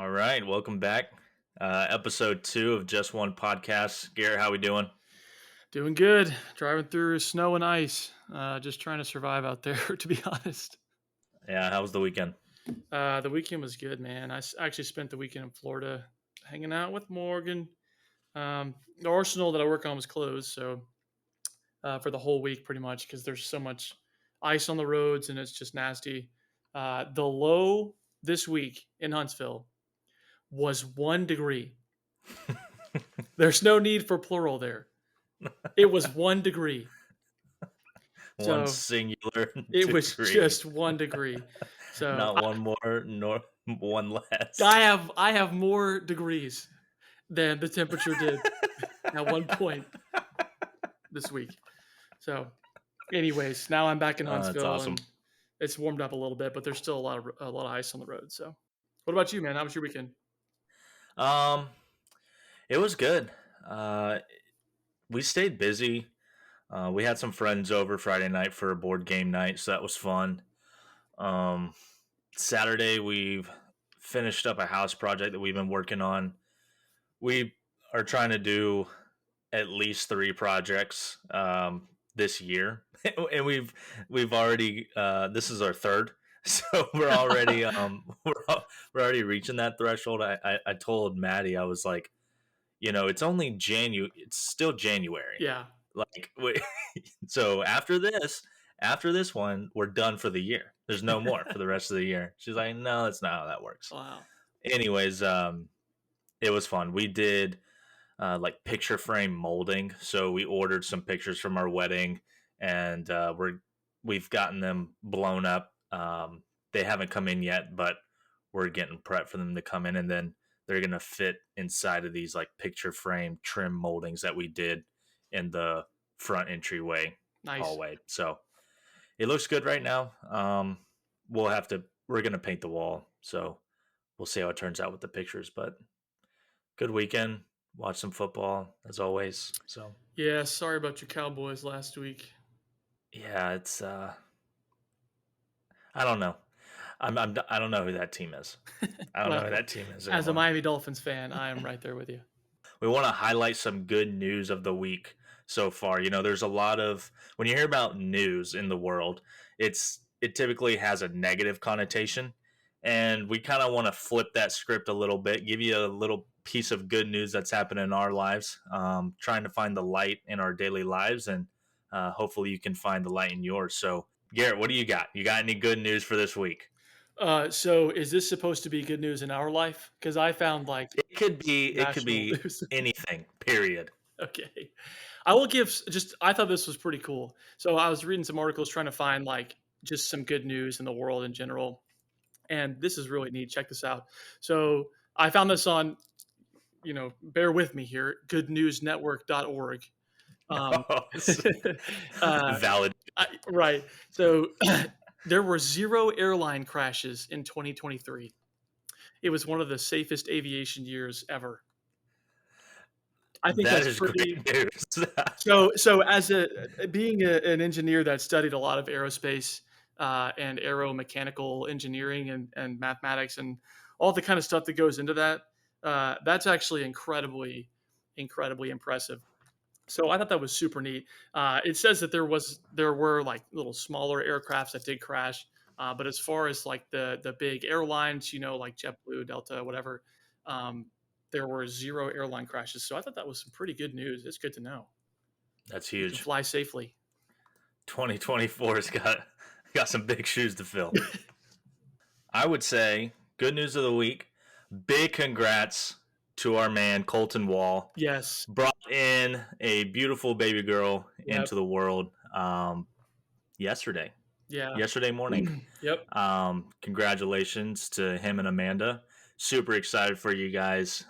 All right, welcome back. Episode 2 of Just One Podcast. Garrett, how we doing? Doing good. Driving through snow and ice. Just trying to survive out there, to be honest. Yeah, how was the weekend? The weekend was good, man. Actually spent the weekend in Florida hanging out with Morgan. The arsenal that I work on was closed, so for the whole week, pretty much, because there's so much ice on the roads and it's just nasty. The low this week in Huntsville was 1 degree. There's no need for plural there. It was 1 degree. One So singular it was degree, just 1 degree. So not one more nor one less. I have more degrees than the temperature did at one point this week. So, anyways, now I'm back in That's Huntsville awesome. and it's warmed up a little bit, but there's still a lot of ice on the road. So, what about you, man? How was your weekend? Um, it was good. Uh, we stayed busy. We had some friends over Friday night for a board game night, so that was fun. Um, Saturday we've finished up a house project that we've been working on. We are trying to do at least 3 projects this year, and we've already this is our third, so we're already we're already reaching that threshold. I told Maddie, I was like, it's still January, Yeah. like so after this one we're done for the year. There's no more for the rest of the year. She's like, no, that's not how that works. Wow. Anyways, it was fun. We did like picture frame molding. So we ordered some pictures from our wedding, and we've gotten them blown up. They haven't come in yet, but we're getting prepped for them to come in, and then they're gonna fit inside of these like picture frame trim moldings that we did in the front entryway Nice. hallway. So it looks good right now. We're gonna paint the wall, so we'll see how it turns out with the pictures, but good weekend. Watch some football as always. So Yeah. Sorry about your Cowboys last week. yeah, it's I don't know. I don't know who that team is. I don't know who Well, that team is as a anymore. Miami Dolphins fan, I am right there with you. We want to highlight some good news of the week so far. There's a lot of when you hear about news in the world, it typically has a negative connotation, and we kind of want to flip that script a little bit, give you a little piece of good news that's happening in our lives, trying to find the light in our daily lives, and hopefully you can find the light in yours. So, Garrett, what do you got? You got any good news for this week? So is this supposed to be good news in our life? Because I found like It could be national news. anything. Period. Okay. I will give just I thought this was pretty cool. So I was reading some articles trying to find like just some good news in the world in general. And this is really neat. Check this out. So I found this on, bear with me here, goodnewsnetwork.org. Um, uh, Valid. right. So there were 0 airline crashes in 2023. It was one of the safest aviation years ever. I think That that's is pretty. great news. So as being an engineer that studied a lot of aerospace and aeromechanical engineering and mathematics and all the kind of stuff that goes into that, that's actually incredibly impressive. So I thought that was super neat. It says that there were like little smaller aircrafts that did crash, but as far as like the big airlines, like JetBlue, Delta, whatever, um, there were 0 airline crashes. So I thought that was some pretty good news. It's good to know That's you can huge. fly safely. 2024's got some big shoes to fill. I would say good news of the week. Big congrats to our man Colton Wall. Yes. Brought in a beautiful baby girl Yep. into the world yesterday. Yeah. Yesterday morning. Yep. Congratulations to him and Amanda. Super excited for you guys.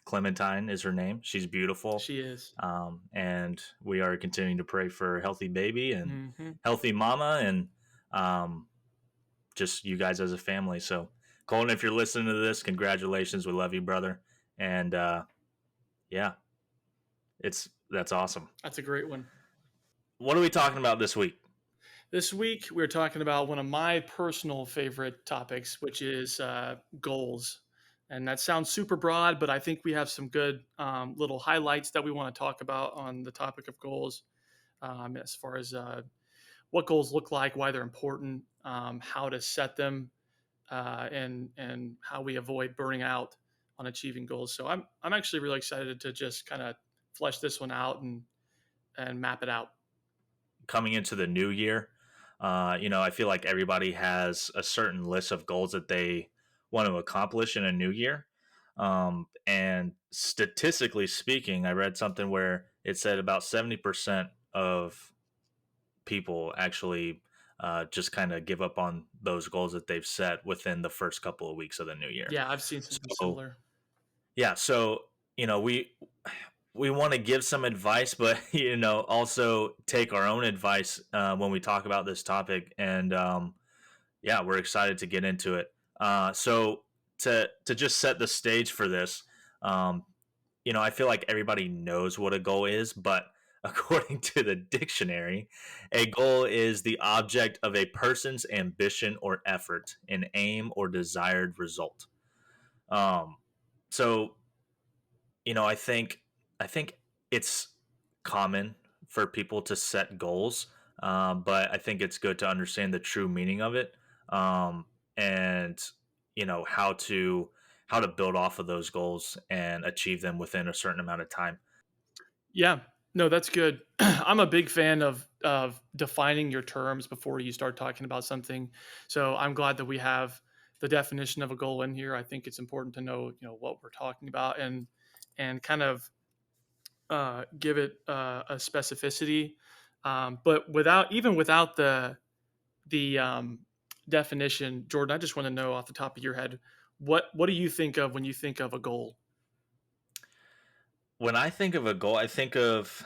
Clementine is her name. She's beautiful. She is. And we are continuing to pray for a healthy baby and Hmm. healthy mama and um, just you guys as a family. So, Colin, if you're listening to this, congratulations. We love you, brother. And yeah, that's awesome. That's a great one. What are we talking about this week? This week, we're talking about one of my personal favorite topics, which is goals. And that sounds super broad, but I think we have some good little highlights that we want to talk about on the topic of goals, as far as what goals look like, why they're important, how to set them, and how we avoid burning out on achieving goals. So I'm actually really excited to just kind of flesh this one out and map it out. Coming into the new year, I feel like everybody has a certain list of goals that they want to accomplish in a new year. And statistically speaking, I read something where it said about 70% of people actually just kind of give up on those goals that they've set within the first couple of weeks of the new year. Yeah, I've seen something So, similar. yeah, so, we want to give some advice, but also take our own advice when we talk about this topic. And yeah, we're excited to get into it. So to just set the stage for this, um, I feel like everybody knows what a goal is, but according to the dictionary, a goal is the object of a person's ambition or effort, an aim or desired result. Um, so I think it's common for people to set goals, but I think it's good to understand the true meaning of it, and how to build off of those goals and achieve them within a certain amount of time. Yeah, no, that's good. I'm a big fan of defining your terms before you start talking about something. So I'm glad that we have the definition of a goal in here. I think it's important to know, what we're talking about and kind of give it a specificity. But without the definition, Jordan, I just want to know off the top of your head, what do you think of when you think of a goal? When I think of a goal, I think of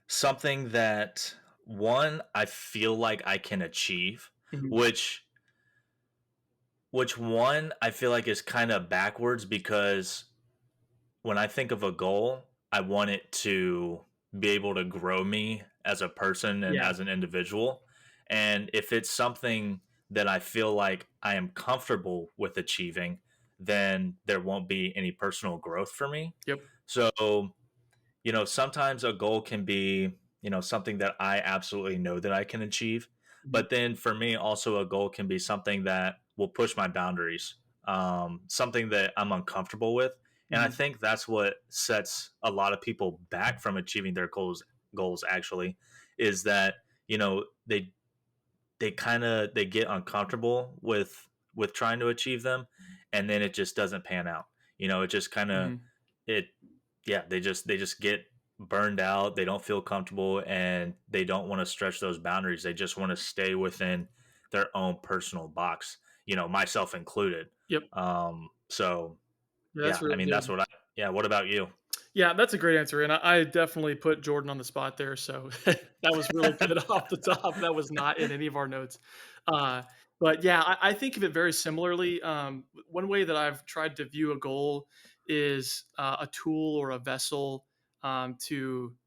something that, one, I feel like I can achieve, Mhm. which one I feel like is kind of backwards, because when I think of a goal, I want it to be able to grow me as a person and Yeah. as an individual. And if it's something that I feel like I am comfortable with achieving, then there won't be any personal growth for me. Yep. So, sometimes a goal can be, something that I absolutely know that I can achieve. Mhm. But then for me, also a goal can be something that will push my boundaries, something that I'm uncomfortable with. And I Mhm. think that's what sets a lot of people back from achieving their goals actually, is that, they get uncomfortable with trying to achieve them, and then it just doesn't pan out. It just kind of Mhm. it yeah, they just get burned out. They don't feel comfortable, and they don't want to stretch those boundaries. They just want to stay within their own personal box, myself included. Yep. So Yeah, that's yeah, I really mean, good. yeah, what about you? Yeah, that's a great answer, and I definitely put Jordan on the spot there, so that was really good off the top. That was not in any of our notes. Uh, but yeah, I think of it very similarly. One way that I've tried to view a goal is a tool or a vessel to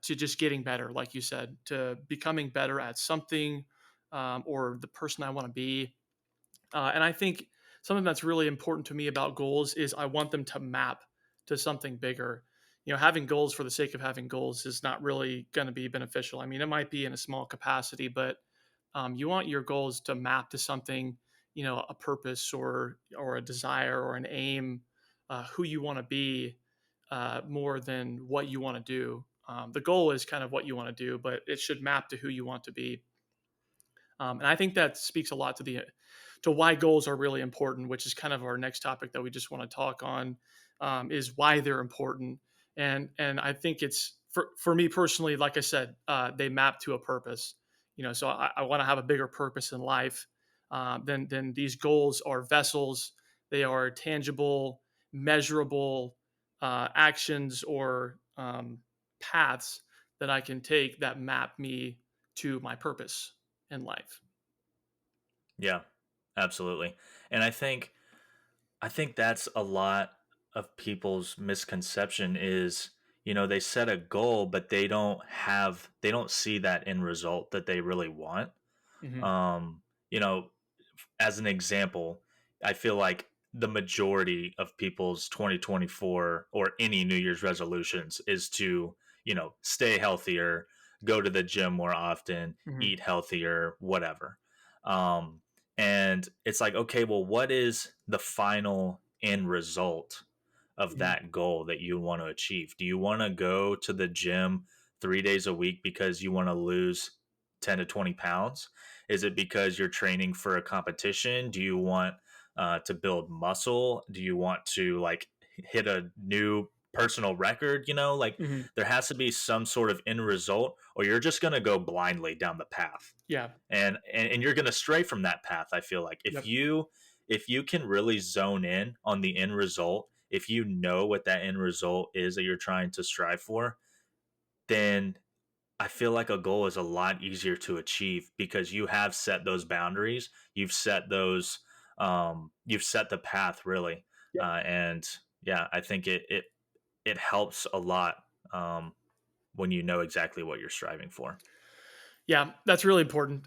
just getting better, like you said, to becoming better at something, or the person I want to be. And I think something that's really important to me about goals is I want them to map to something bigger. Having goals for the sake of having goals is not really going to be beneficial. I mean, it might be in a small capacity, but you want your goals to map to something, a purpose or a desire or an aim, who you want to be, more than what you want to do. The goal is kind of what you want to do, but it should map to who you want to be. And I think that speaks a lot to why goals are really important, which is kind of our next topic that we just want to talk on, is why they're important. And I think it's for me personally, like I said, they map to a purpose. So I want to have a bigger purpose in life. Then these goals are vessels. They are tangible, measurable actions or paths that I can take that map me to my purpose in life. Yeah, absolutely. And I think that's a lot of people's misconception is, they set a goal, but they don't see that end result that they really want. Mhm. Um, you know, as an example, I feel like the majority of people's 2024 or any New Year's resolutions is to, stay healthier, go to the gym more often, Mhm. eat healthier, whatever. Um, and it's like, okay, well, what is the final end result of Mhm. that goal that you want to achieve? Do you want to go to the gym 3 days a week because you want to lose 10 to 20 pounds? Is it because you're training for a competition? Do you want to build muscle? Do you want to like hit a new personal record? Like Mhm. there has to be some sort of end result, or you're just going to go blindly down the path, Yeah. and you're going to stray from that path. I feel like if Yep. you can really zone in on the end result, if you know what that end result is that you're trying to strive for, then I feel like a goal is a lot easier to achieve because you have set those boundaries. You've set the path really. Yep. And yeah, I think it helps a lot when you know exactly what you're striving for. Yeah, that's really important.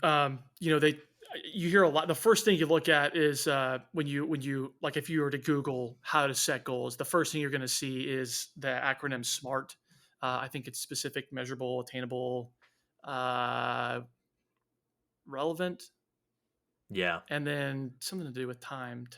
You hear a lot. The first thing you look at is when you like if you were to Google how to set goals, the first thing you're going to see is the acronym SMART. I think it's specific, measurable, attainable, uh, relevant, Yeah. and then something to do with timed.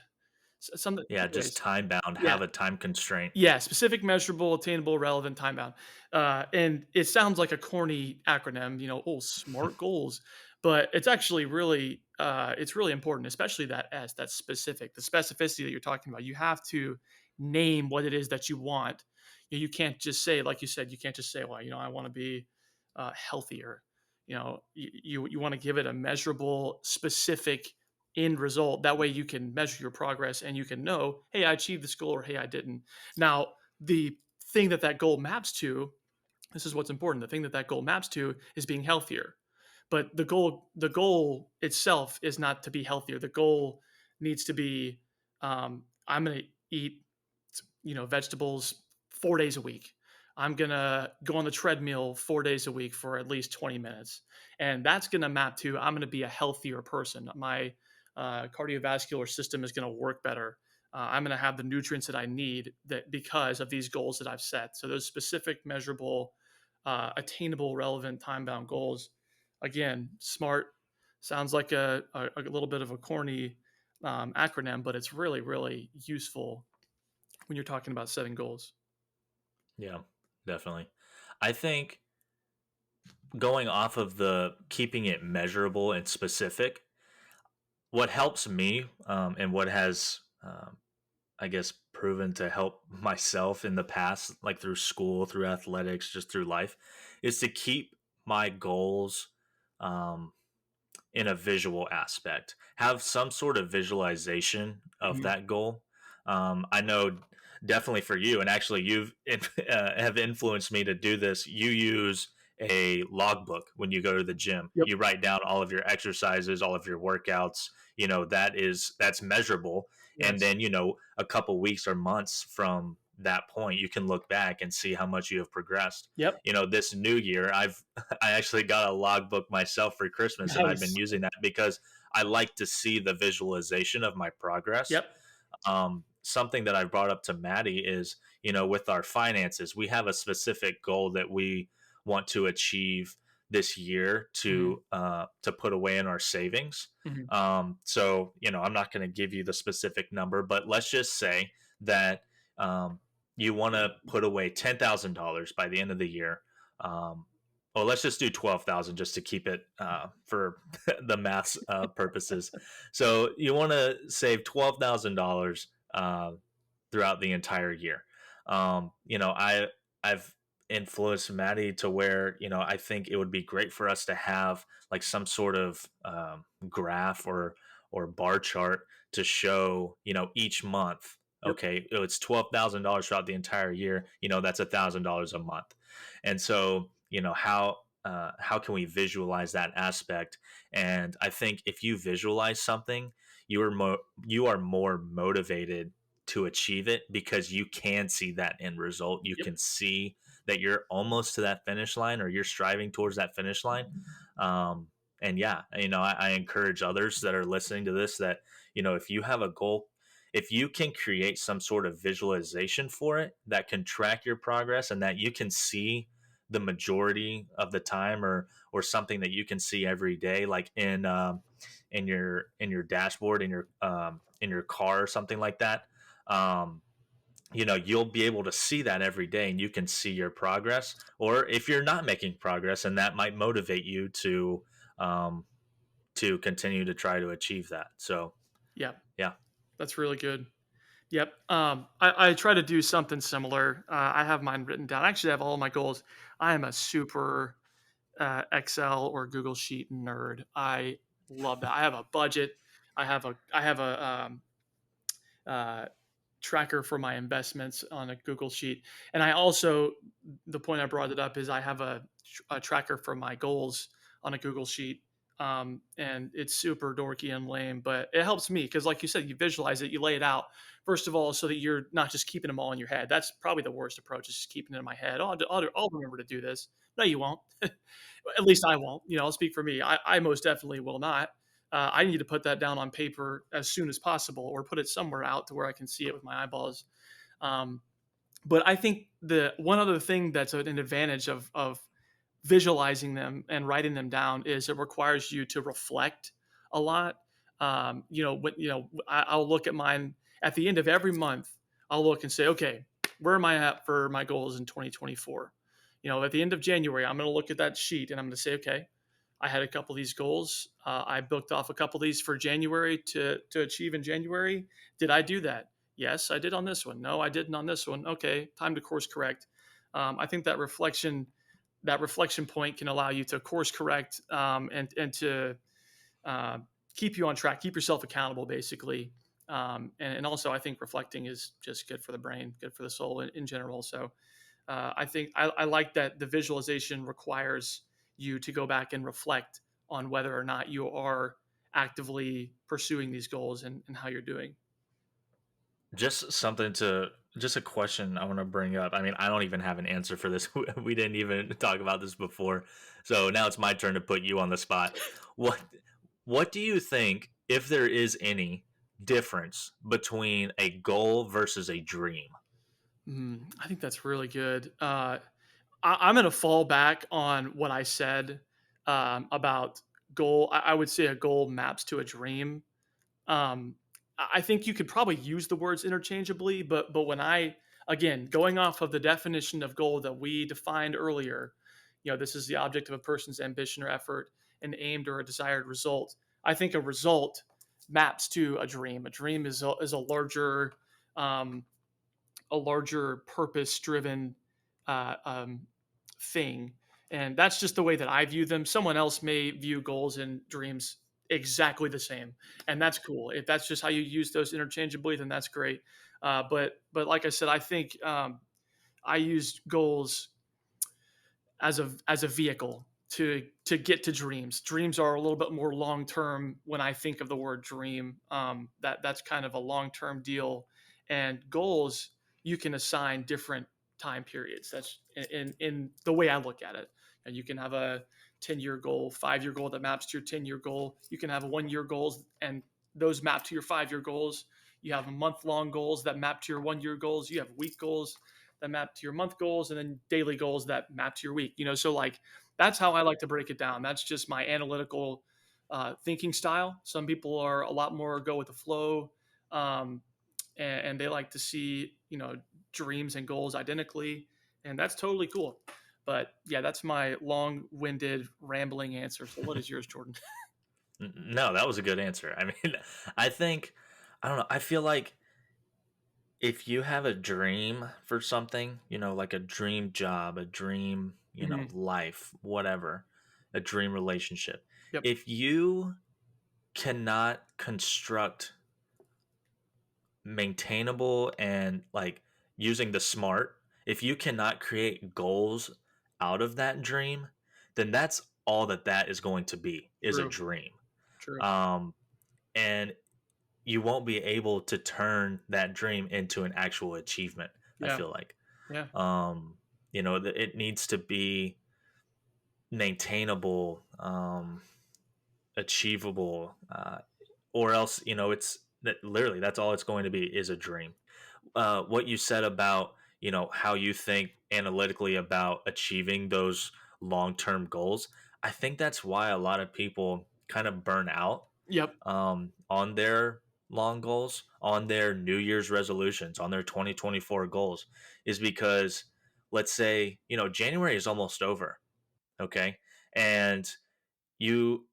Something, Yeah, just anyways. time bound, Yeah, have a time constraint. yeah, specific, measurable, attainable, relevant, time bound. And it sounds like a corny acronym, oh, SMART goals, but it's actually really, it's really important, especially that S, that's specific, the specificity that you're talking about. You have to name what it is that you want. You can't just say, like you said, you can't just say, well, I want to be healthier. You want to give it a measurable, specific end result. That way you can measure your progress and you can know, hey, I achieved this goal or hey, I didn't. Now, the thing that that goal maps to, this is what's important. The thing that that goal maps to is being healthier. But the goal itself is not to be healthier. The goal needs to be, I'm going to eat, vegetables 4 days a week. I'm going to go on the treadmill 4 days a week for at least 20 minutes. And that's going to map to, I'm going to be a healthier person. My cardiovascular system is going to work better. I'm going to have the nutrients that I need that because of these goals that I've set. So those specific, measurable, attainable, relevant, time-bound goals. Again, SMART sounds like a little bit of a corny acronym, but it's really, really useful when you're talking about setting goals. Yeah, definitely. I think going off of the keeping it measurable and specific, what helps me and what has I guess proven to help myself in the past, like through school, through athletics, just through life, is to keep my goals um, in a visual aspect. Have some sort of visualization of Mhm. that goal. I know definitely for you, and actually have influenced me to do this. You use a logbook when you go to the gym. Yep. You write down all of your exercises, all of your workouts. That's measurable, and Yes. then a couple weeks or months from that point, you can look back and see how much you have progressed. Yep. This new year, I actually got a logbook myself for Christmas, and I've been Nice. using that because I like to see the visualization of my progress. Yep. Something that I brought up to Maddie is, with our finances, we have a specific goal that we want to achieve this year Mhm. to put away in our savings. Mhm. So, I'm not going to give you the specific number, but let's just say that you want to put away $10,000 by the end of the year. Um, well, let's just do 12,000 just to keep it for the maths purposes. So you want to save $12,000 throughout the entire year. I've influenced Maddie to where I think it would be great for us to have like some sort of graph or bar chart to show each month. Yep. Okay, it's $12,000 throughout the entire year. That's $1,000 a month, and so how can we visualize that aspect? And I think if you visualize something, you are more motivated to achieve it because you can see that end result. You Yep. can see that you're almost to that finish line or you're striving towards that finish line. And yeah, I encourage others that are listening to this that if you have a goal, if you can create some sort of visualization for it that can track your progress and that you can see the majority of the time, or something that you can see every day, like in your dashboard in your car or something like that. um, you'll be able to see that every day and you can see your progress, or if you're not making progress, and that might motivate you um, to continue to try to achieve that. So Yeah, yeah. that's really good. Yep. I try to do something similar. I have mine written down. I actually have all my goals. I am a super Excel or Google Sheet nerd. I love that. I have a budget. I have a uh, tracker for my investments on a Google Sheet, and I also, the point I brought it up is I have a tracker for my goals on a Google Sheet. And it's super dorky and lame, but it helps me because, like you said, you visualize it, you lay it out. First of all, so that you're not just keeping them all in your head. That's probably the worst approach, is just keeping it in my head. Oh, I'll remember to do this. No, you won't. At least I won't. I'll speak for me. I most definitely will not. I need to put that down on paper as soon as possible, or put it somewhere out to where I can see it with my eyeballs. Um, but I think the one other thing that's an advantage of visualizing them and writing them down is it requires you to reflect a lot. I'll look at mine at the end of every month. I'll look and say, okay, where am I at for my goals in 2024? At the end of January, I'm going to look at that sheet and I'm going to say, okay, I had a couple of these goals. I booked off a couple of these for January to achieve in January. Did I do that? Yes, I did on this one. No, I didn't on this one. Okay, time to course correct. I think that reflection point can allow you to course correct, and to uh, keep you on track, keep yourself accountable, basically. And also, I think reflecting is just good for the brain, good for the soul in general. So I think I like that the visualization requires you to go back and reflect on whether or not you are actively pursuing these goals, and how you're doing. Just something to just a question I want to bring up. I mean, I don't even have an answer for this. We didn't even talk about this before. So now it's my turn to put you on the spot. What what do you think, if there is any difference between a goal versus a dream? I think that's really good. I'm going to fall back on what I said about goal. I would say a goal maps to a dream. Um, I think you could probably use the words interchangeably, but when I, again, going off of the definition of goal that we defined earlier, this is the object of a person's ambition or effort, an aimed or a desired result. I think a result maps to a dream. A dream is um, a larger purpose driven thing. And that's just the way that I view them. Someone else may view goals and dreams exactly the same, and that's cool. If that's just how you use those interchangeably, then that's great. But like I said, I think I use goals as a vehicle to get to dreams. Dreams are a little bit more long term. When I think of the word dream, that's kind of a long term deal, and goals you can assign different time periods. That's in the way I look at it. And you can have a 10-year goal, 5-year goal that maps to your 10-year goal. You can have a 1-year goals, and those map to your 5-year goals. You have month long goals that map to your 1-year goals. You have week goals that map to your month goals, and then daily goals that map to your week. So like that's how I like to break it down. That's just my analytical thinking style. Some people are a lot more go with the flow, um, and they like to see dreams and goals identically, and that's totally cool. But yeah, that's my long-winded, rambling answer. So what is yours, Jordan? No, that was a good answer. I mean, I think, I don't know. I feel like if you have a dream for something, like a dream job, a dream, Hmm. life, whatever, a dream relationship, Yep. if you cannot construct maintainable and like using the smart, if you cannot create goals out of that dream, then that's all that is going to be, is a True. dream. True. Um, and you won't be able to turn that dream into an actual achievement. I Yeah. feel like, Yeah. um, it needs to be maintainable, achievable, or else, it's That literally, that's all it's going to be is a dream. What you said about how you think analytically about achieving those long-term goals, I think that's why a lot of people kind of burn out Yep. on their long goals, on their New Year's resolutions, on their 2024 goals, is because let's say January is almost over, okay, and you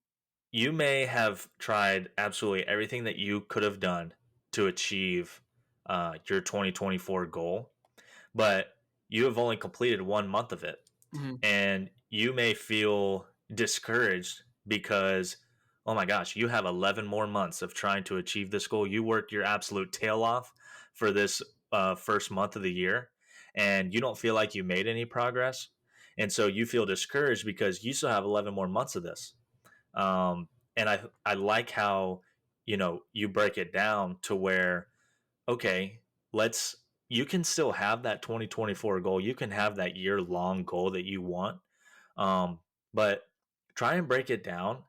you may have tried absolutely everything that you could have done to achieve your 2024 goal, but you have only completed 1 month of it. Mhm. And you may feel discouraged because, oh my gosh, you have 11 more months of trying to achieve this goal. You worked your absolute tail off for this first month of the year, and you don't feel like you made any progress. And so you feel discouraged because you still have 11 more months of this. And I like how you break it down to where, okay, let's you can still have that 2024 goal. You can have that year long goal that you want, um, but try and break it down,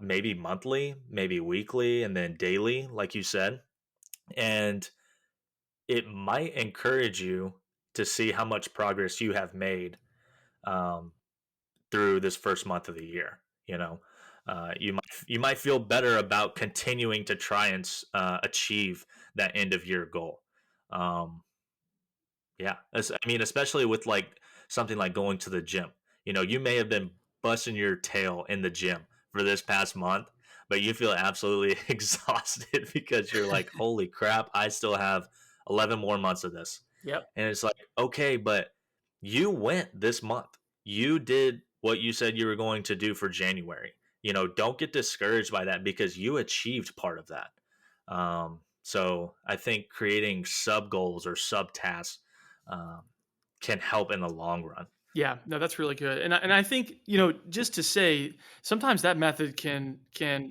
maybe monthly, maybe weekly, and then daily, like you said. And it might encourage you to see how much progress you have made um, through this first month of the year. You might feel better about continuing to try and achieve that end of year goal. Um, Yeah, I mean, especially with like something like going to the gym. You may have been busting your tail in the gym for this past month, but you feel absolutely exhausted because you're like, "Holy crap, I still have 11 more months of this." Yep. And it's like, "Okay, but you went this month. You did what you said you were going to do for January. Don't get discouraged by that because you achieved part of that." So I think creating sub goals or sub tasks um, can help in the long run. Yeah, no, that's really good, and I think, just to say, sometimes that method can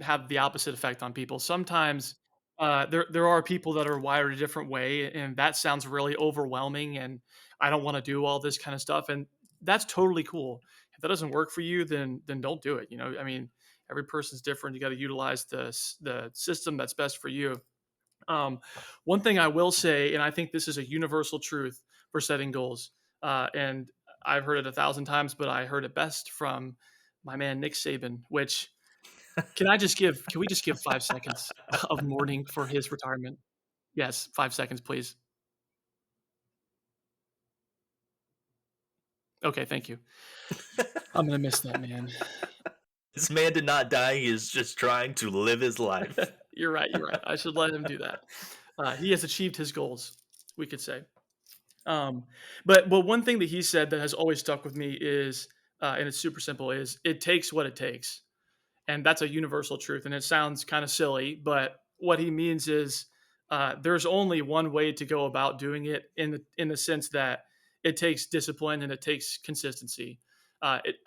have the opposite effect on people. Sometimes, there are people that are wired a different way, and that sounds really overwhelming, and I don't wanna do all this kinda stuff, and that's totally cool. If that doesn't work for you, then don't do it, I mean, every person's different, you gotta utilize the system that's best for you. Um, One thing I will say, and I think this is a universal truth for setting goals, and I've heard it 1,000 times, but I heard it best from my man Nick Saban. Which can we just give 5 seconds of mourning for his retirement? Yes, 5 seconds, please. Okay, thank you. I'm gonna miss that man. This man did not die. He is just trying to live his life. You're right. You're right. I should let him do that. He has achieved his goals, we could say. Um, but one thing that he said that has always stuck with me is, and it's super simple, is it takes what it takes, and that's a universal truth. And it sounds kind of silly, but what he means is there's only one way to go about doing it in the sense that it takes discipline and it takes consistency.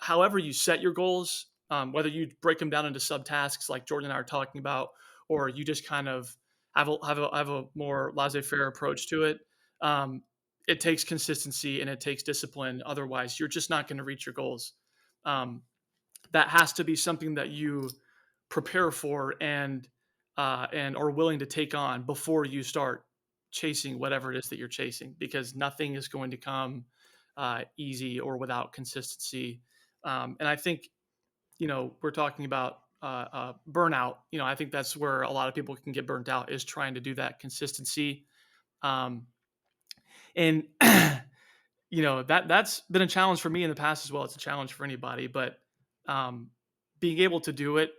However, you set your goals, whether you break them down into subtasks like Jordan and I are talking about, or you just kind of have a more laissez-faire approach to it. Um, it takes consistency and it takes discipline. Otherwise, you're just not going to reach your goals. Um, that has to be something that you prepare for and are willing to take on before you start chasing whatever it is that you're chasing, because nothing is going to come easy or without consistency. And I think, we're talking about burnout. I think that's where a lot of people can get burnt out, is trying to do that consistency. um, and that's been a challenge for me in the past as well. It's a challenge for anybody, but um, being able to do it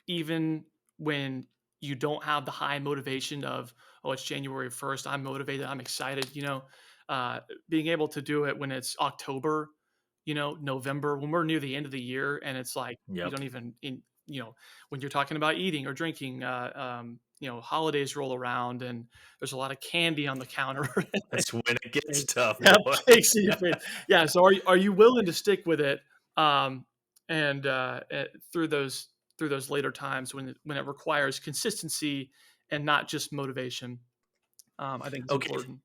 even when you don't have the high motivation of, oh, it's January 1st, I'm motivated, I'm excited, uh, being able to do it when it's October, November, when we're near the end of the year, and it's like you Yep. don't even when you're talking about eating or drinking, holidays roll around and there's a lot of candy on the counter. That's when it gets And tough, yeah, boy. cakes in your face. Yeah, so are you willing to stick with it, and through those later times when it requires consistency and not just motivation? I think it's Okay. important.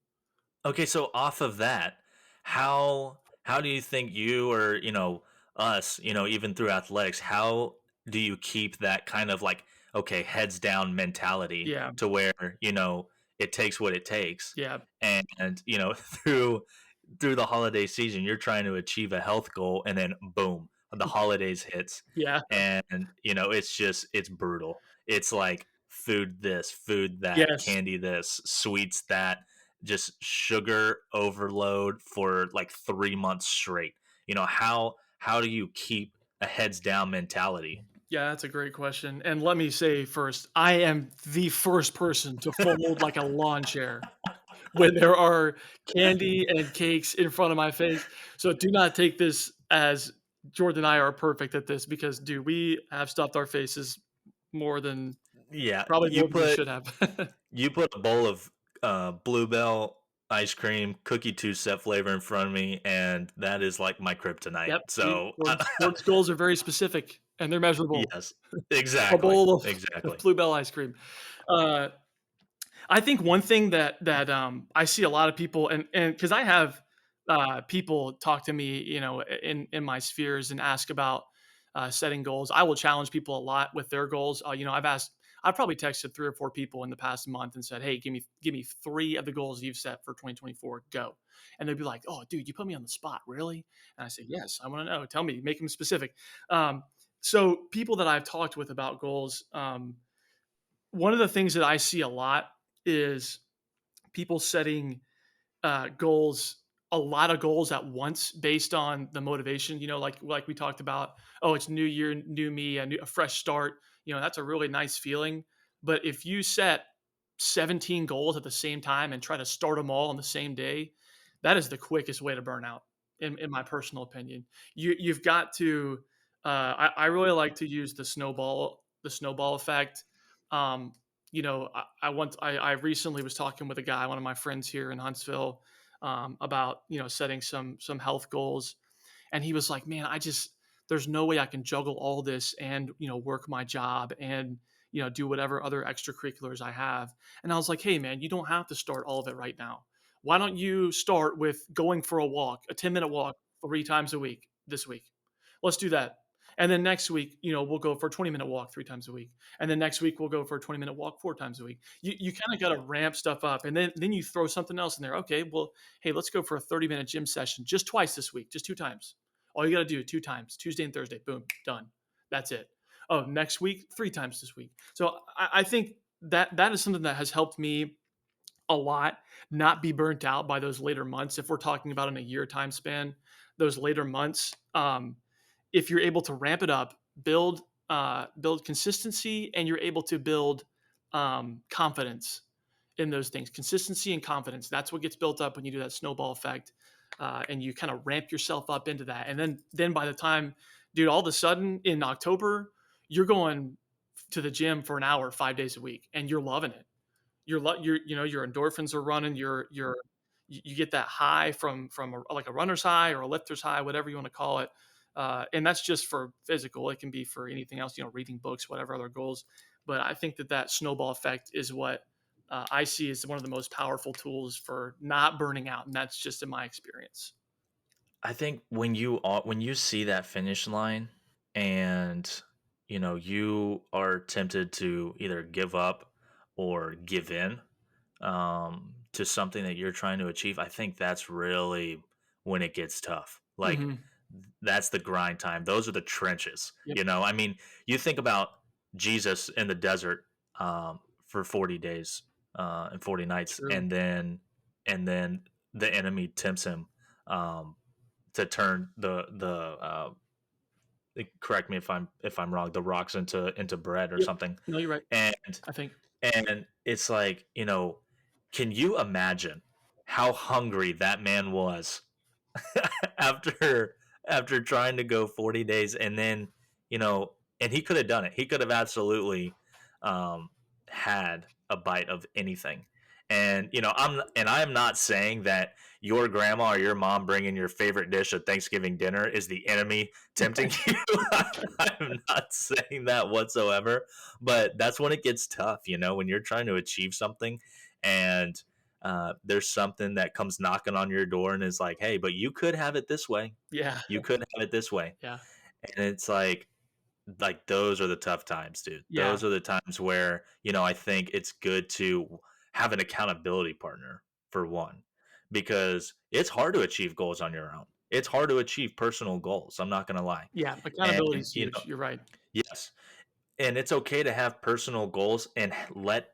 Okay. So off of that, how do you think you or us, even through athletics, how do you keep that kind of like okay, heads down mentality Yeah. to where, it takes what it takes. Yeah. And, through the holiday season, you're trying to achieve a health goal, and then boom, the holidays hits. Yeah. And, it's brutal. It's like food this, food that, Yes. candy this, sweets that, just sugar overload for like 3 months straight. How do you keep a heads down mentality? Yeah, that's a great question. And let me say first, I am the first person to fold like a lawn chair when there are candy and cakes in front of my face. So do not take this as Jordan and I are perfect at this because, dude, we have stuffed our faces more than Yeah, probably you more than we put should have. you put a bowl of Bluebell ice cream, cookie two-step flavor in front of me, and that is like my kryptonite. Yep. See, So, Jordan's goals are very specific and they're measurable. yes, A exactly, bowl of exactly. Bluebell ice cream. Uh, I think one thing that I see a lot of people and because I have people talk to me, in my spheres and ask about setting goals. I will challenge people a lot with their goals. I've probably texted 3 or 4 people in the past month and said, "Hey, give me 3 of the goals you've set for 2024. Go," and they'd be like, "Oh, dude, you put me on the spot, really?" And I say, "Yes, I want to know. Tell me, make them specific." So people that I've talked with about goals. One of the things that I see a lot is people setting goals, a lot of goals at once based on the motivation. Like we talked about. Oh, it's new year, new me, a fresh start. That's a really nice feeling. But if you set 17 goals at the same time and try to start them all on the same day, that is the quickest way to burn out, in my personal opinion. You've got to. I really like to use the snowball effect. Um, I recently was talking with a guy, one of my friends here in Huntsville, about setting some health goals, and he was like, "Man, there's no way I can juggle all this and work my job and do whatever other extracurriculars I have." And I was like, "Hey, man, you don't have to start all of it right now. Why don't you start with going for a walk, a 10-minute walk 3 times a week this week? Let's do that." And then next week, we'll go for a 20-minute walk 3 times a week. And then next week we'll go for a 20-minute walk 4 times a week. You kind of got to ramp stuff up, and then you throw something else in there. Okay, well, hey, let's go for a 30-minute gym session just twice this week, just 2 times. All you got to do 2 times, Tuesday and Thursday. Boom, done. That's it. Oh, next week 3 times this week. So I think that is something that has helped me a lot not be burnt out by those later months. If we're talking about in a year time span, those later months, if you're able to ramp it up, build consistency, and you're able to build confidence in those things. Consistency and confidence. That's what gets built up when you do that snowball effect, and you kind of ramp yourself up into that. And then by the time, dude, all of a sudden in October, you're going to the gym for an hour 5 days a week, and you're loving it. Your endorphins are running. You get that high from like a runner's high or a lifter's high, whatever you want to call it. And that's just for physical. It can be for anything else, reading books, whatever other goals. But I think that snowball effect is what I see as one of the most powerful tools for not burning out, and that's just in my experience. I think when you see that finish line, and you are tempted to either give up or give in, to something that you're trying to achieve, I think that's really when it gets tough. Like, Hmm. that's the grind time. Those are the trenches. Yep. I mean, you think about Jesus in the desert, for 40 days, and 40 nights, True. and then the enemy tempts him, um, to turn correct me if I'm wrong, the rocks into bread or Yep. something. No, you're right. and I think. and it's like, can you imagine how hungry that man was after after trying to go 40 days, and then, and he could have done it. He could have absolutely, um had a bite of anything. And, I am not saying that your grandma or your mom bringing your favorite dish at Thanksgiving dinner is the enemy tempting you. I'm not saying that whatsoever, but that's when it gets tough, when you're trying to achieve something, and there's something that comes knocking on your door and is like, "Hey, but you could have it this way. Yeah. You could have it this way." Yeah. And it's like, like those are the tough times, dude. Yeah, Those are the times where, I think it's good to have an accountability partner for one, because it's hard to achieve goals on your own. It's hard to achieve personal goals. I'm not going to lie. yeah, And, accountability is huge, you're right. yes. And it's okay to have personal goals and let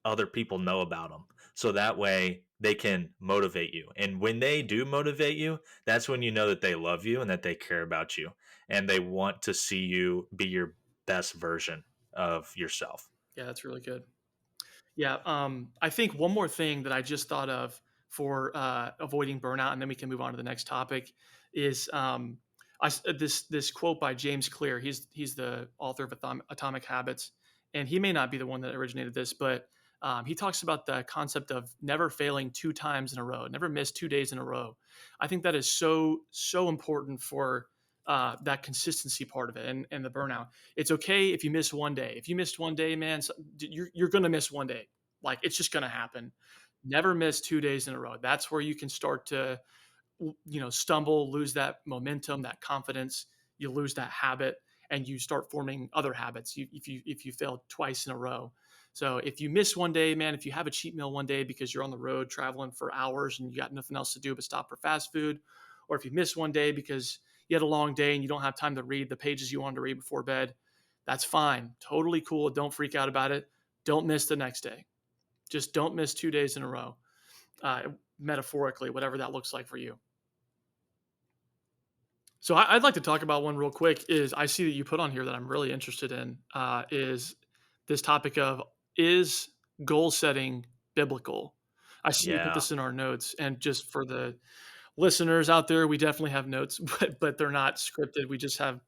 other people know about them. So that way they can motivate you. And when they do motivate you, that's when you know that they love you and that they care about you and they want to see you be your best version of yourself. Yeah, that's really good. Yeah, I think one more thing that I just thought of for avoiding burnout, and then we can move on to the next topic, is this quote by James Clear. He's the author of Atomic Habits, and he may not be the one that originated this, but he talks about the concept of never failing 2 times in a row, never miss 2 days in a row. I think that is so important for that consistency part of it and the burnout. It's okay if you miss one day. If you missed one day, man, you're going to miss one day. Like it's just going to happen. Never miss 2 days in a row. That's where you can start to, stumble, lose that momentum, that confidence. You lose that habit, and you start forming other habits. If you fail twice in a row. So if you miss one day, man, if you have a cheat meal one day because you're on the road traveling for hours and you got nothing else to do but stop for fast food, or if you miss one day because you had a long day and you don't have time to read the pages you wanted to read before bed, that's fine. Totally cool. Don't freak out about it. Don't miss the next day. Just don't miss 2 days in a row, metaphorically, whatever that looks like for you. So I'd like to talk about one real quick. Is I see that you put on here that I'm really interested in is this topic of, is goal setting biblical? I see you put Yeah. this in our notes, and just for the listeners out there, we definitely have notes, but they're not scripted. We just have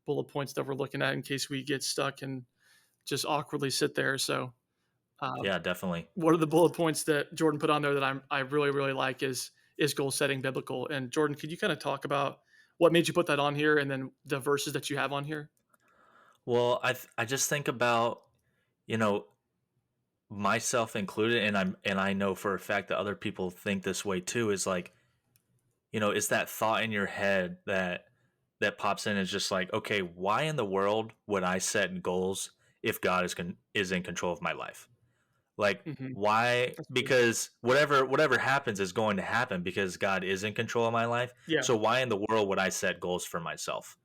bullet points that we're looking at in case we get stuck and just awkwardly sit there. So, uh, Yeah, definitely. one of the bullet points that Jordan put on there that I really really like is goal setting biblical. And Jordan, could you kind of talk about what made you put that on here, and then the verses that you have on here? Well, I just think about, you know, myself included, and I know for a fact that other people think this way too, is like, it's that thought in your head that pops in. Is just like, okay, why in the world would I set goals if God is in control of my life? Like, Hmm. why? That's good. Because whatever happens is going to happen because God is in control of my life. Yeah. So why in the world would I set goals for myself?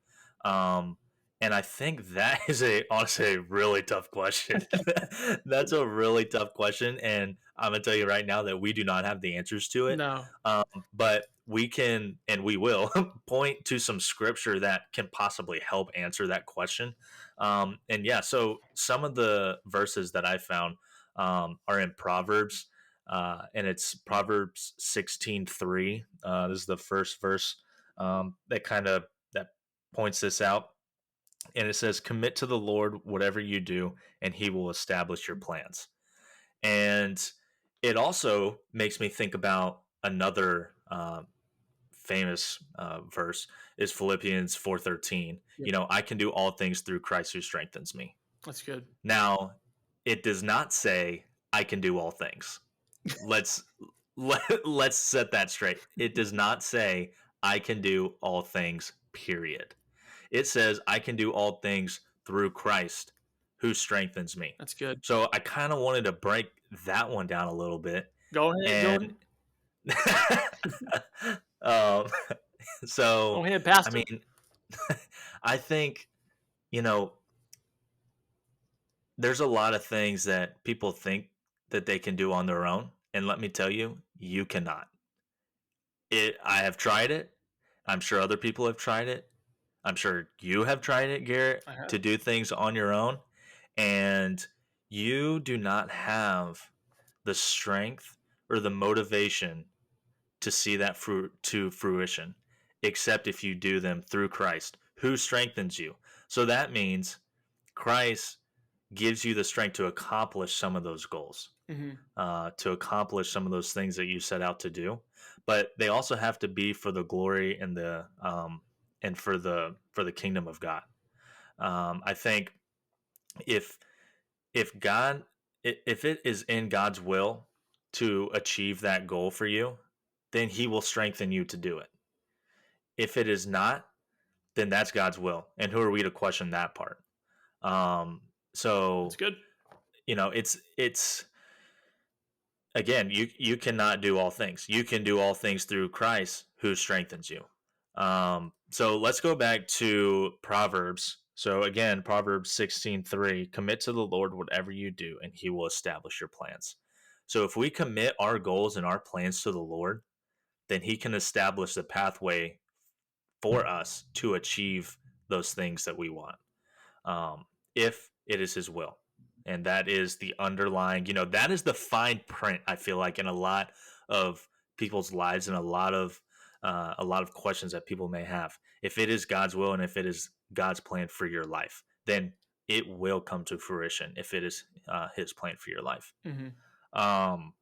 Um, and I think that is honestly a really tough question. That's a really tough question, and I'm gonna tell you right now that we do not have the answers to it. No. But we can, and we will, point to some scripture that can possibly help answer that question. And yeah, so some of the verses that I found are in Proverbs, and it's Proverbs 16:3. This is the first verse that points this out, and it says, "Commit to the Lord whatever you do, and He will establish your plans." And it also makes me think about another famous verse is Philippians 4:13. Yeah, I can do all things through Christ who strengthens me. that's good. Now, it does not say I can do all things. Let's let's set that straight. It does not say I can do all things, period. It says I can do all things through Christ who strengthens me. That's good. So I kind of wanted to break that one down a little bit. Go ahead, And Jordan. um, Go so, ahead, I Pastor. mean, I think, you know, there's a lot of things that people think that they can do on their own. And let me tell you, you cannot. I have tried it. I'm sure other people have tried it. I'm sure you have tried it, Garrett, I have. to do things on your own. And you do not have the strength or the motivation to see that fruit to fruition, except if you do them through Christ, who strengthens you. So that means Christ gives you the strength to accomplish some of those goals, Hmm. to accomplish some of those things that you set out to do. But they also have to be for the glory and the and for the kingdom of God. I think if if God if it is in God's will to achieve that goal for you, then He will strengthen you to do it. If it is not, then that's God's will. And who are we to question that part? Um, That's so good. it's again, you cannot do all things. You can do all things through Christ who strengthens you. So let's go back to Proverbs. So again, Proverbs 16:3, commit to the Lord whatever you do, and he will establish your plans. So if we commit our goals and our plans to the Lord, then he can establish the pathway for us to achieve those things that we want, if it is his will. And that is the underlying, that is the fine print, I feel like, in a lot of people's lives and a lot of questions that people may have. If it is God's will and if it is God's plan for your life, then it will come to fruition if it is his plan for your life. Hmm. Um,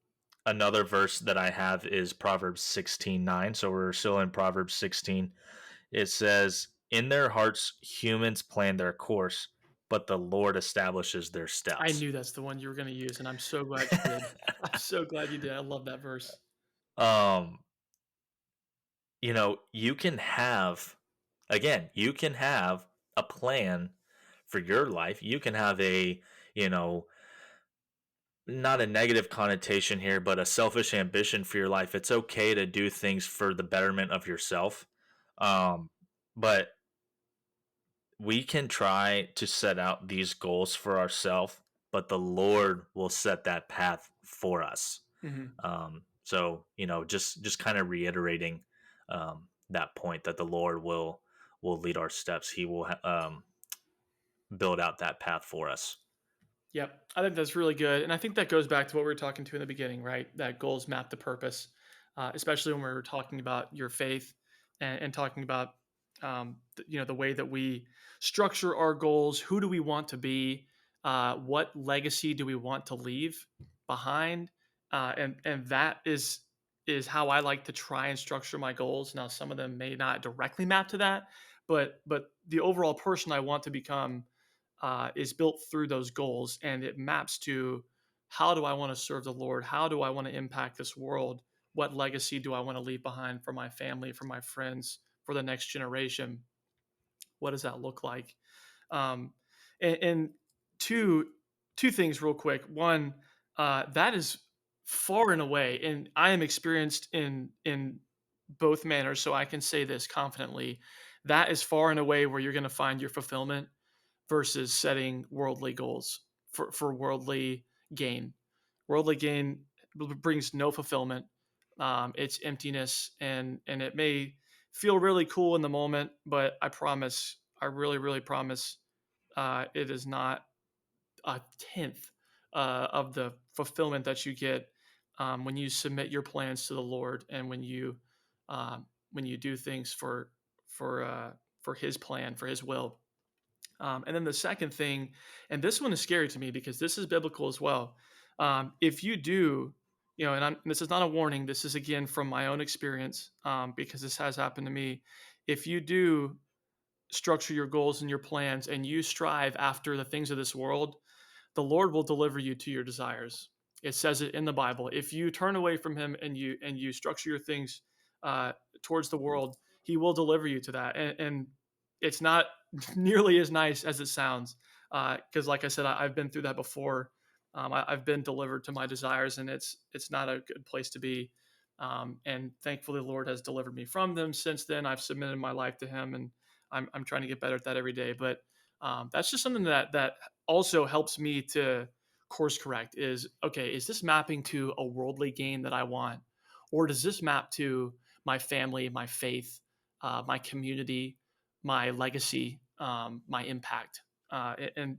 Another verse that I have is Proverbs 16:9. So we're still in Proverbs 16. It says, in their hearts, humans plan their course, but the Lord establishes their I steps. knew that's the one you were going to use, and I'm so glad you did. I'm so glad you did. I love that verse. um, you can have, again, you can have a plan for your life. You can have you know, not a negative connotation here, but a selfish ambition for your life. It's okay to do things for the betterment of yourself. Um, but we can try to set out these goals for ourselves, but the Lord will set that path for us. Hmm. So just kind of reiterating that point that the Lord will lead our steps. He will build out that path for us. Yep. I think that's really good. And I think that goes back to what we were talking to in the beginning, right? That goals map to purpose, especially when we were talking about your faith and talking about, the way that we structure our goals. Who do we want to be? What legacy do we want to leave behind? And that is how I like to try and structure my goals. Now, some of them may not directly map to that, but the overall person I want to become is built through those goals, and it maps to how do I want to serve the Lord? How do I want to impact this world? What legacy do I want to leave behind for my family, for my friends, for the next generation? What does that look like? Um, and two things real quick. One, that is far and away, and I am experienced in both manners, so I can say this confidently. That is far and away where you're going to find your fulfillment versus setting worldly goals for worldly gain. Worldly gain brings no fulfillment. It's emptiness, and it may feel really cool in the moment, but I promise, I really, really promise, it is not a tenth of the fulfillment that you get when you submit your plans to the Lord and when you do things for His plan, for His will. And then the second thing, and this one is scary to me because this is biblical as well. If you do, this is not a warning. This is again from my own experience, because this has happened to me. If you do structure your goals and your plans and you strive after the things of this world, the Lord will deliver you to your desires. It says it in the Bible. If you turn away from Him and you structure your things uh, towards the world, He will deliver you to that. And it's not nearly as nice as it sounds, because, like I said, I've been through that before. I've been delivered to my desires, and it's not a good place to be. And thankfully, the Lord has delivered me from them. Since then, I've submitted my life to Him, and I'm trying to get better at that every day. But that's just something that also helps me to course correct. Is okay, is this mapping to a worldly gain that I want, or does this map to my family, my faith, my community, my legacy, my impact? And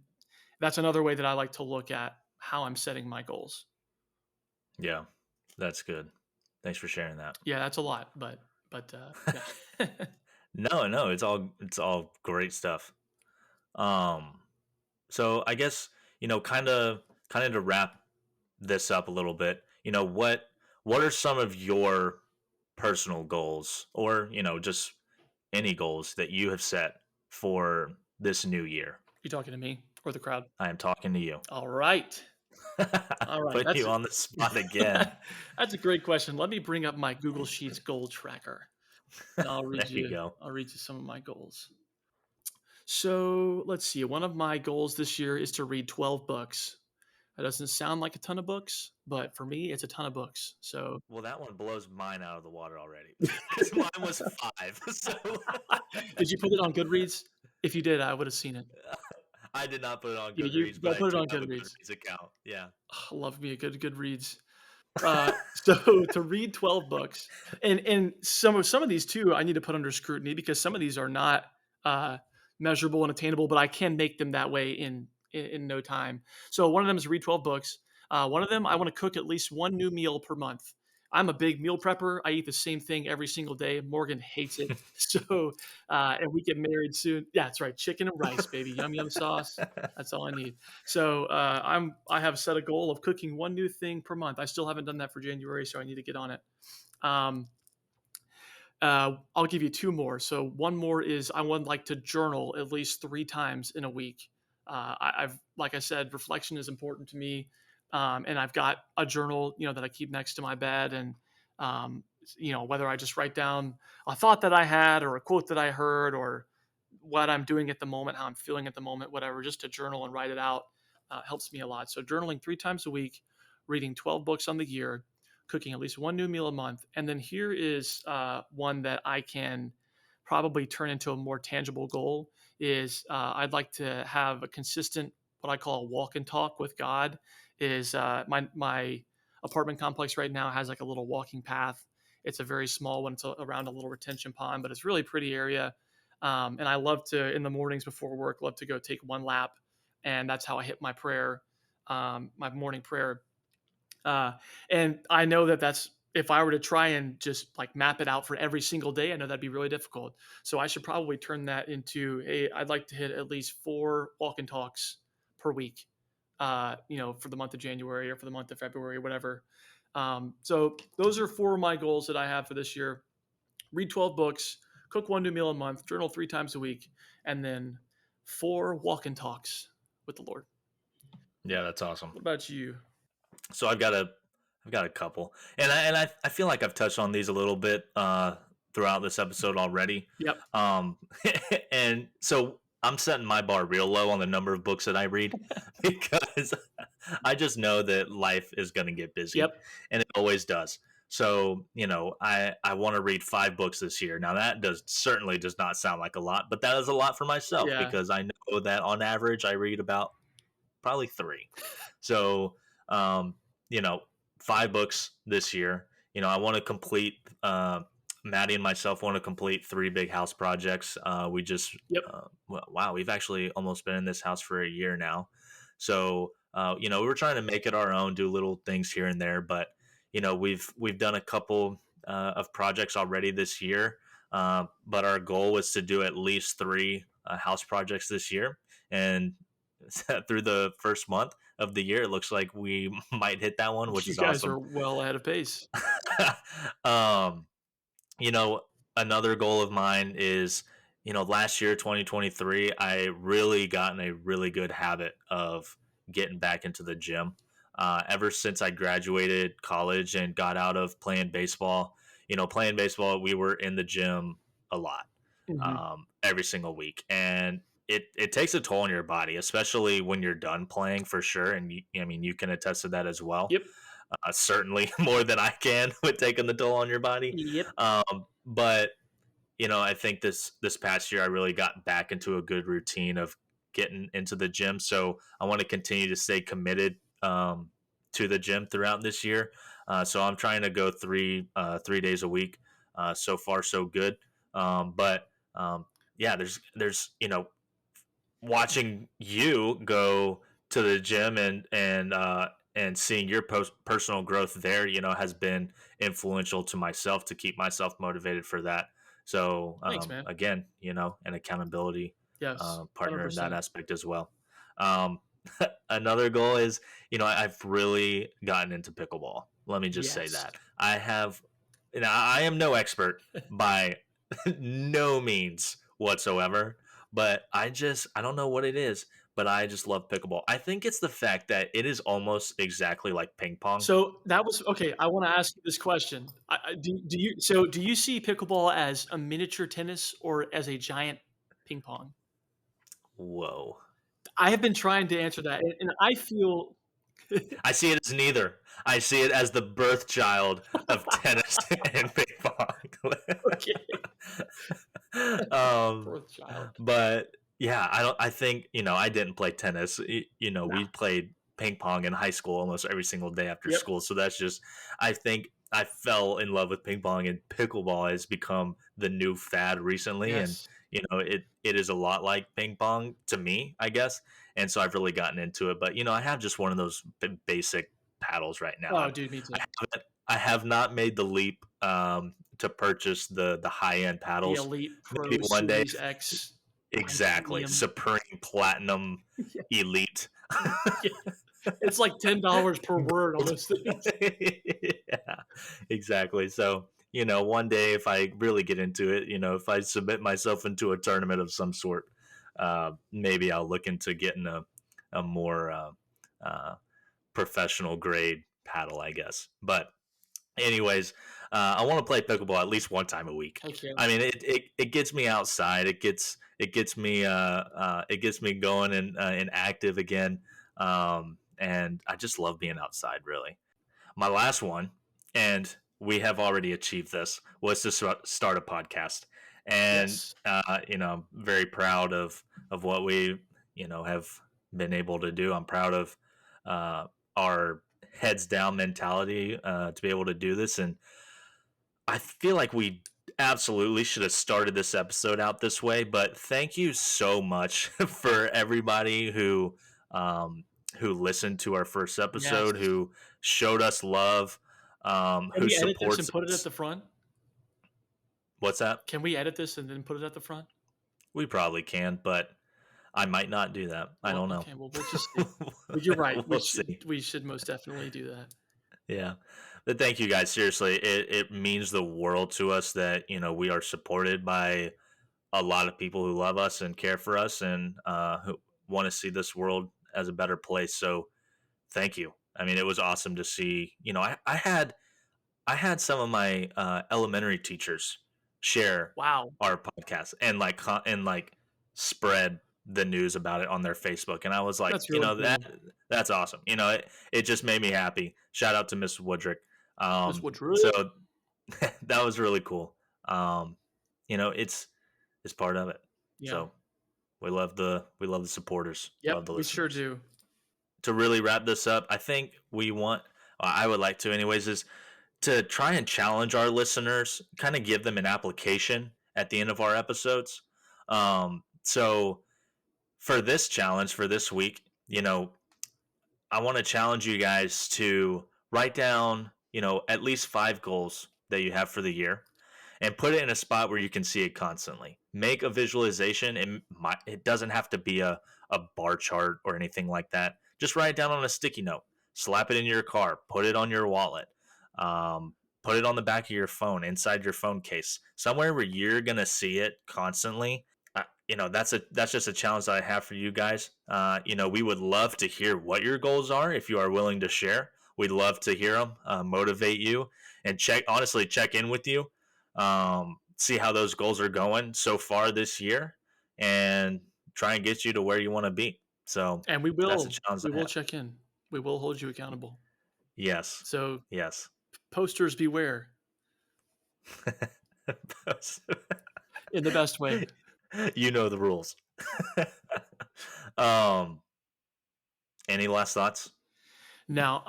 that's another way that I like to look at how I'm setting my goals. Yeah, that's good. Thanks for sharing that. Yeah, that's a lot, but yeah. No, it's all great stuff. Um, so I guess kind of to wrap this up a little bit. What are some of your personal goals, or just any goals that you have set for this new year? You talking to me or the crowd? I am talking to you. All right. All right. Putting you on the spot again. That's a great question. Let me bring up my Google Sheets goal tracker, and There you go. I'll read you some of my goals. So let's see. One of my goals this year is to read 12 books. That doesn't sound like a ton of books, but for me, it's a ton of books. So Well, that one blows mine out of the water already. 'Cause mine was 5, so did you put it on Goodreads? If you did, I would have seen it. I did not put it on Yeah, you Goodreads, but go I put it do on have a Goodreads. Goodreads account. Yeah. Love me a good Goodreads. So to read 12 books, and some of these too, I need to put under scrutiny because some of these are not uh, measurable and attainable, but I can make them that way in no time. So one of them is read 12 books. One of them, I want to cook at least one new meal per month. I'm a big meal prepper. I eat the same thing every single day. Morgan hates it. So, and we get married soon. Yeah, that's right. Chicken and rice, baby. Yum yum sauce. That's all I need. So I have set a goal of cooking one new thing per month. I still haven't done that for January, so I need to get on it. Um, I'll give you two more. So one more is I would like to journal at least 3 times in a week. I've like I said, reflection is important to me, and I've got a journal that I keep next to my bed, and um, whether I just write down a thought that I had or a quote that I heard or what I'm doing at the moment, how I'm feeling at the moment, whatever, just to journal and write it out helps me a lot. So journaling 3 times a week, reading 12 books on the year, cooking at least one new meal a month. And then here is one that I can probably turn into a more tangible goal is I'd like to have a consistent, what I call a walk and talk with God is my apartment complex right now has like a little walking path. It's a very small one. It's around a little retention pond, but it's really pretty area. And I love to, in the mornings before work, love to go take one lap. And that's how I hit my prayer, my morning prayer. And I know that that's, if I were to try and just like map it out for every single day, I know that'd be really difficult. So I should probably turn that into I'd like to hit at least 4 walk and talks per week, for the month of January or for the month of February, whatever. So those are 4 of my goals that I have for this year: read 12 books, cook one new meal a month, journal 3 times a week, and then 4 walk and talks with the Lord. Yeah, that's awesome. What about you? So I've got a couple, and I feel like I've touched on these a little bit throughout this episode already. Yep. Um, and so I'm setting my bar real low on the number of books that I read because I just know that life is going to get busy, Yep. and it always does. So I want to read 5 books this year. Now that does not sound like a lot, but that is a lot for myself Yeah. because I know that on average I read about probably 3. So, um, you know, 5 books this year. I want to complete. Maddie and myself want to complete 3 big house projects. We just, Yep. wow, we've actually almost been in this house for a year now. So, we're trying to make it our own, do little things here and there. But we've done a couple of projects already this year. But our goal was to do at least 3 house projects this year, and through the first month of the year, it looks like we might hit that one, which You is guys awesome. are well ahead of pace. um, you know, Another goal of mine is, last year, 2023, I really got in a really good habit of getting back into the gym. Ever since I graduated college and got out of playing baseball, we were in the gym a lot, Mhm. every single week. And it takes a toll on your body, especially when you're done playing for sure. And I mean, you can attest to that as well, Yep. certainly more than I can with taking the toll on your body. Yep. But I think this past year I really got back into a good routine of getting into the gym. So I want to continue to stay committed to the gym throughout this year. So I'm trying to go 3 days a week. So far, so good. But yeah, there's watching you go to the gym and seeing your personal growth there, has been influential to myself to keep myself motivated for that. So Thanks, man. again, an accountability Yes. partner in that 100%. aspect as well. Um, Another goal is, I've really gotten into pickleball. Let me just say Yes. that I have. I am no expert by no means whatsoever, but I don't know what it is, but I just love pickleball. I think it's the fact that it is almost exactly like ping pong. So that was okay. I want to ask you this question. Do you see pickleball as a miniature tennis or as a giant ping pong? Whoa. I have been trying to answer that, and I feel I see it as neither. I see it as the birth child of tennis and ping pong. okay, um, birth child. but yeah, I don't. I think I didn't play tennis. We Nah. played ping pong in high school almost every single day after Yep. school. So that's just. I think I fell in love with ping pong, and pickleball has become the new fad recently. And Yes. it is a lot like ping pong to me, I guess. And so I've really gotten into it. But I have just one of those basic paddles right now. Oh, dude, me too. I have not made the leap to purchase the high end The paddles. Elite Maybe Pro one day. Series X Exactly. titanium. Supreme Platinum Yeah, Elite. yeah. It's like $10 per word on those things. Yeah, exactly. So, one day if I really get into it, if I submit myself into a tournament of some sort, maybe I'll look into getting a more uh, professional grade paddle, I guess. But anyways, I want to play pickleball at least one time a week. Heck yeah. I mean, it gets me outside. It gets me going and active again. And I just love being outside. Really, my last one, and we have already achieved this, was to start a podcast. And Yes. I'm very proud of what we have been able to do. I'm proud of our heads down mentality to be able to do this. And I feel like we absolutely should have started this episode out this way, but thank you so much for everybody um, who listened to our first Yes. episode, who showed us love, Can who we edit this and supports put it at us. the front? What's that? Can we edit this and then put it at the front? We probably can, but I might not do that. I Well, don't know. okay, well, we'll just see. But you're right. We We'll should see. we should most definitely do that. Yeah. But thank you guys. Seriously, it means the world to us that, we are supported by a lot of people who love us and care for us and who want to see this world as a better place. So thank you. I mean, it was awesome to see. I had some of my elementary teachers share Wow, our podcast and like spread the news about it on their Facebook, and I was like, that's really cool. that's awesome. It just made me happy. Shout out to Miss Woodrick. Miss So Woodruff. that was really cool. It's part of it. Yeah. So we love the supporters, Yep, love the we sure listeners. do. To really wrap this up, I think I would like to anyways, is to try and challenge our listeners, kind of give them an application at the end of our episodes. So for this challenge for this week, I want to challenge you guys to write down, at least 5 goals that you have for the year and put it in a spot where you can see it constantly. Make a visualization. It doesn't have to be a bar chart or anything like that. Just write it down on a sticky note, slap it in your car, put it on your wallet, put it on the back of your phone, inside your phone case, somewhere where you're going to see it constantly. That's just a challenge that I have for you guys. We would love to hear what your goals are if you are willing to share. We'd love to hear them, motivate you, and check in with you, see how those goals are going so far this year, and try and get you to where you want to be. So And we that's a will challenge we I will have. check in. We will hold you accountable. Yes, So yes. posters beware in the best way. You know the rules. um, any last thoughts? Now,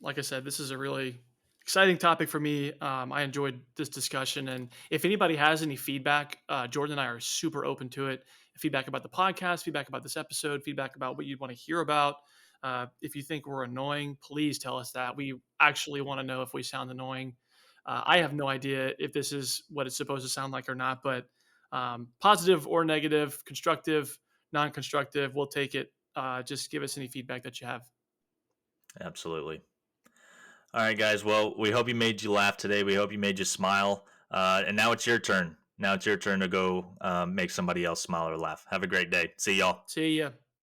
like I said, this is a really exciting topic for me. I enjoyed this discussion, and if anybody has any feedback, Jordan and I are super open to it. Feedback about the podcast, feedback about this episode, feedback about what you'd want to hear about. If you think we're annoying, please tell us that. We actually want to know if we sound annoying. I have no idea if this is what it's supposed to sound like or not, but positive or negative, constructive, non-constructive, we'll take it. Just give us any feedback that you have. Absolutely. All right, guys. Well, we hope you made you laugh today. We hope you made you smile. And now it's your turn. Now it's your turn to go make somebody else smile or laugh. Have a great day. See y'all. See ya.